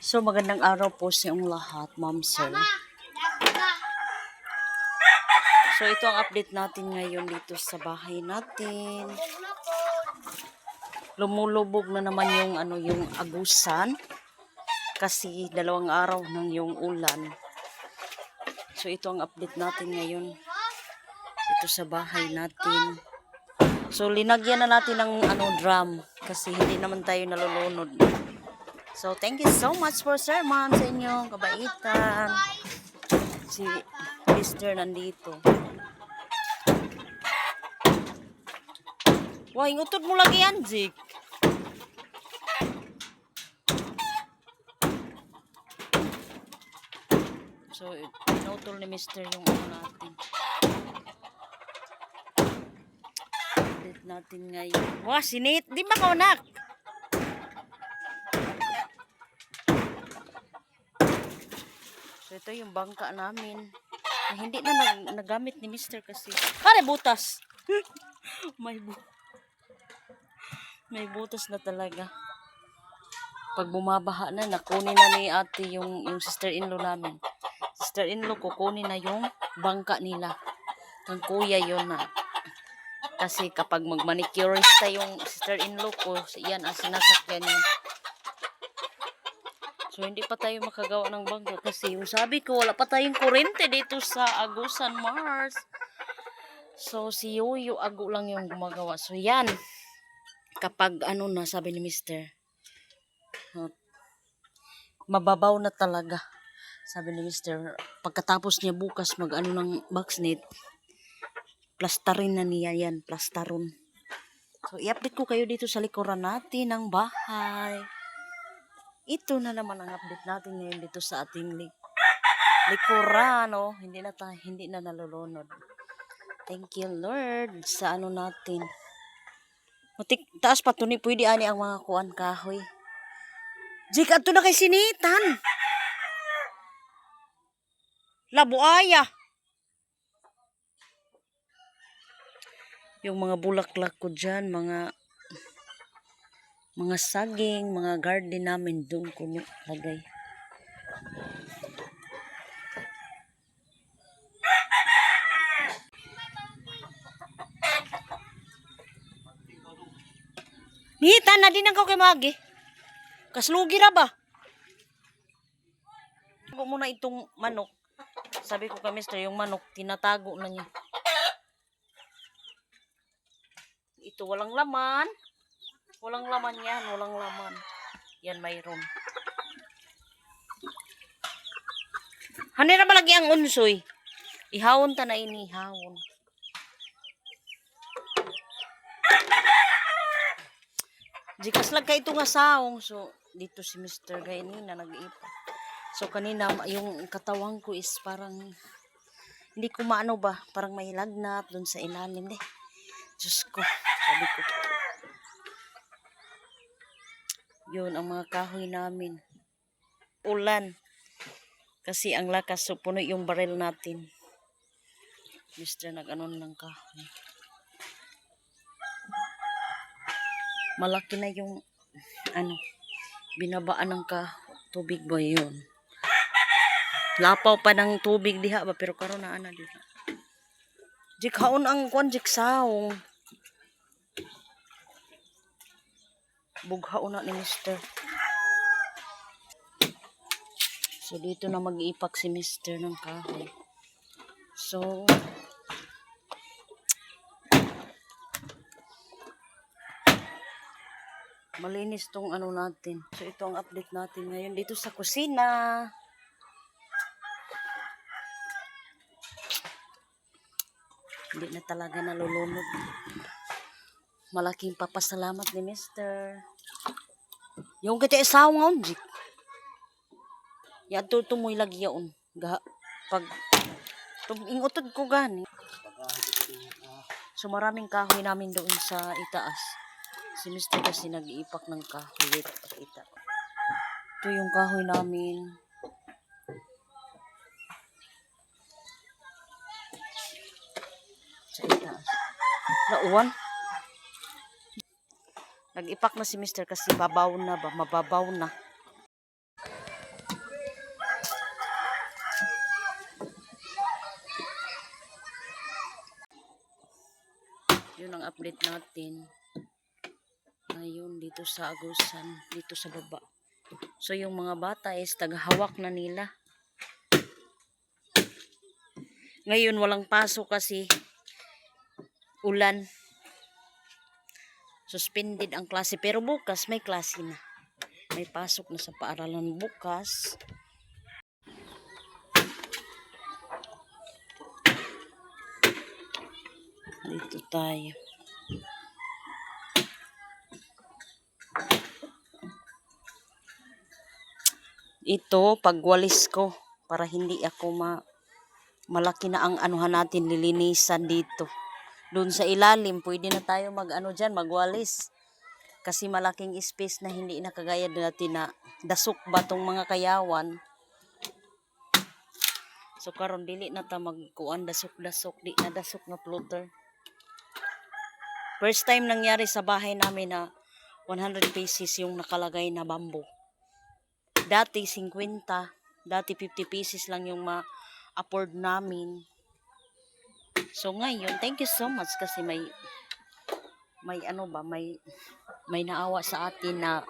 So, magandang araw po sa inyong lahat, ma'am, sir. So, ito ang update natin ngayon dito sa bahay natin. Lumulubog na naman yung agusan kasi 2 araw ng yung ulan. So, ito ang update natin ngayon dito sa bahay natin. So, linagyan na natin ng drum kasi hindi naman tayo nalulunod. So, thank you so much for sir, ma'am, sa inyong kabaitan. Si Mr. nandito. Wah, ingutod mo lagi yan, Zik. So, pinutol ni Mr. yung natin. Update natin ngayon. Wah, sinit. Di ba kaunak? So, ito yung bangka namin. Hindi na nagamit ni Mr. kasi. Pare, butas. May butas na talaga. Pag bumabaha na, nakunin na ni ate yung sister-in-law namin. Sister-in-law ko, kunin na yung bangka nila. Ang kuya yun na. Kasi kapag magmanicurista yung sister-in-law ko, yan ang sinasakyan niya. So, hindi pa tayo makagawa ng bangka kasi yung sabi ko, wala pa tayong kurente dito sa Agusan, Mars. So, si Yoyo Agu lang yung gumagawa. So, yan. Kapag na, sabi ni Mr. Mababaw na talaga. Sabi ni Mr. Pagkatapos niya bukas ng boxnet, plastarin na niya yan. Plastaron. So, i-update ko kayo dito sa likuran natin ng bahay. Ito na naman ang update natin ngayon dito sa ating likuran. Oh. Hindi na nalulunod. Thank you, Lord, sa natin. Taas pa ito ni pwede ani ang mga kuan kahoy. Jik, ato na kay sinitan. Labuaya. Yung mga bulaklak ko dyan, mga saging, mga garden namin doon ko lagay. Nihita na din ako kay Magi. Kaslugi ra ba? Tago muna itong manok. Sabi ko kay Mr. yung manok, tinatago na niya. Ito walang laman. Walang laman yan. Walang laman. Yan mayroon. Hanira ba lagi ang unsoy? Ihawon ta na ini. Ihawon. Jikas lang ka ito nga saong. So, dito si Mr. Gaini na nag-iipa. So, kanina, yung katawang ko is parang, hindi ko maano ba, parang may lagnat dun sa ilalim. Diyos ko, sabi ko. Yun, ang mga kahoy namin. Ulan. Kasi ang lakas, so puno yung baril natin. Mr. nag-anon ng kahoy. Malaki na yung binabaan ng tubig ba yun. Lapaw pa ng tubig diha ba pero karon na diha. Jik haon ang kwan jik saong. Bughaon na ni Mr. So dito na mag-iipak si Mr. ng kahoy. So malinis tong natin. So ito ang update natin ngayon dito sa kusina. Hindi na talaga nalulunod. Malaking papasalamat ni Mr. Yung kita isawang ngayon, Jik. Yan tutumoy lagi yaon. Pag ingutod ko gani. So maraming kahoy namin doon sa itaas. Si Mr. kasi nag-iipak ng kahoy. Ito yung kahoy namin. Sa itaas. Nauwan. Nag-ipak na si Mr. kasi mababaw na. ang update natin. Ngayon, dito sa Agusan, dito sa baba. So, yung mga bata is taghawak na nila. Ngayon, walang pasok kasi ulan. Suspended ang klase. Pero bukas, may klase na. May pasok na sa paaralan bukas. Dito tayo. Ito, pagwalis ko para hindi ako malaki na ang anuhan natin, lilinisan dito. Doon sa ilalim, pwede na tayo magwalis. Kasi malaking space na hindi na kagaya natin na dasok ba tong mga kayawan. So karon dili na ta magkuan dasok-dasok, di na dasok na floater. First time nangyari sa bahay namin na 100 pieces yung nakalagay na bamboo. Dati 50, dati 50 pieces lang yung ma-afford namin. So ngayon, thank you so much kasi may naawa sa atin na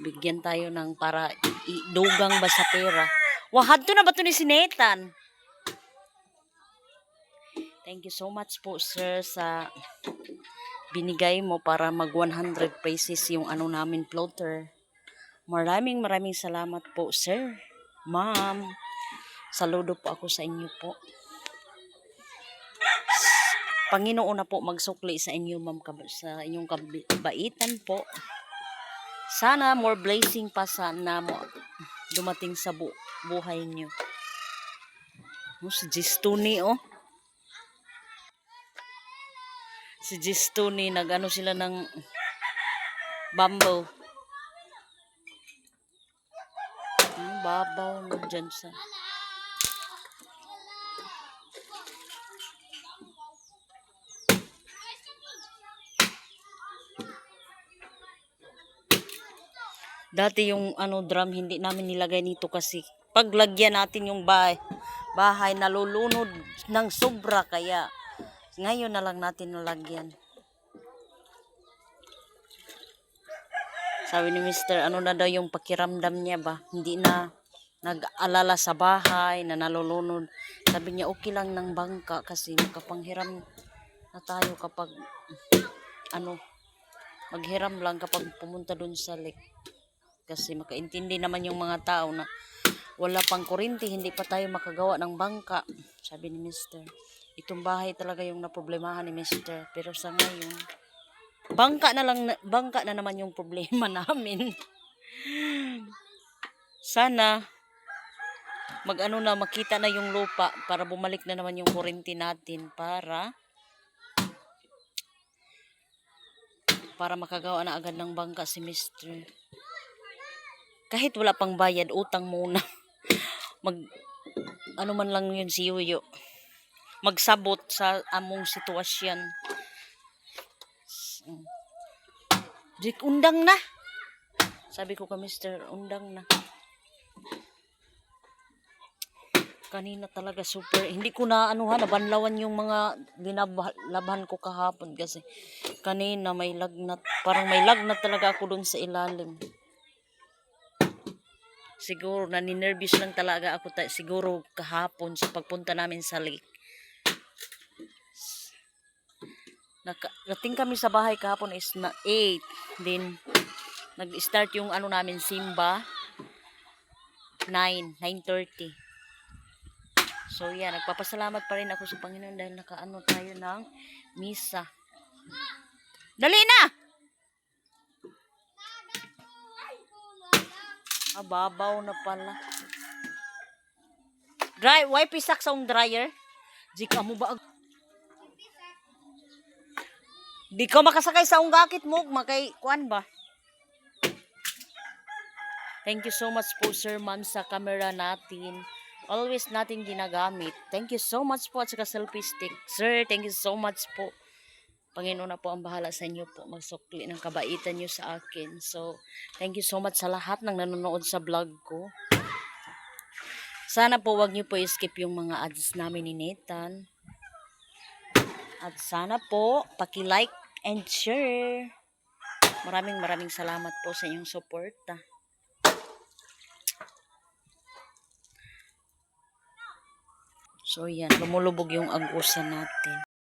bigyan tayo ng para idugang ba sa pera. Wahad to na ba to ni Sinetan? Thank you so much po sir sa binigay mo para mag 100 pesos yung namin floater. Maraming salamat po sir. Ma'am, saludo po ako sa inyo po. Panginoon na po magsukli sa inyo ma'am, sa inyong kabaitan po. Sana more blessing pa sana mo dumating sa buhay niyo. Si Gistuni Si Gistuni nagano sila ng bamboo. Babaw na dyan sa dati yung drum hindi namin nilagay nito kasi paglagyan natin yung bahay nalulunod ng sobra kaya ngayon na lang natin nalagyan. Sabi ni Mr. na daw yung pakiramdam niya ba? Hindi na nag-alala sa bahay na nalulunod. Sabi niya okay lang ng bangka kasi makapanghiram na tayo kapag maghiram lang kapag pumunta dun sa lake. Kasi makaintindi naman yung mga tao na wala pang kuryente, hindi pa tayo makagawa ng bangka. Sabi ni Mr. Itong bahay talaga yung naproblemahan ni Mr. Pero sa ngayon, bangka na naman yung problema namin. Sana makita na yung lupa para bumalik na naman yung kuryente natin para makagawa na agad ng bangka si Mr. Kahit wala pang bayad, utang muna. Man lang yun si Yuyo. Magsabot sa among sitwasyon. Dik, undang na. Sabi ko ka Mr. Undang na. Kanina talaga super. Hindi ko na nabanlawan yung mga labhan ko kahapon kasi kanina may lagnat. Parang may lagnat talaga ako dun sa ilalim. Siguro naninervous lang talaga ako siguro kahapon sa pagpunta namin sa lake. Nakating kami sa bahay kahapon is na 8. Then nag-start yung namin simba 9:30. So yeah, nagpapasalamat pa rin ako sa Panginoon dahil tayo ng misa. Dali na! Babaw na pala. Wipe isak sa dryer. Jika mo ba? Di ko makasakay sa gakit mo. Kuan ba? Thank you so much po sir ma'am sa camera natin. Always natin ginagamit. Thank you so much po at saka selfie stick. Sir, thank you so much po. Panginoon na po ang bahala sa inyo po. Magsukli ng kabaitan nyo sa akin. So, thank you so much sa lahat ng nanonood sa vlog ko. Sana po wag nyo po skip yung mga ads namin ni Nathan. At sana po, paki-like and share. Maraming salamat po sa inyong suporta. So yan, lumulubog yung agusan natin.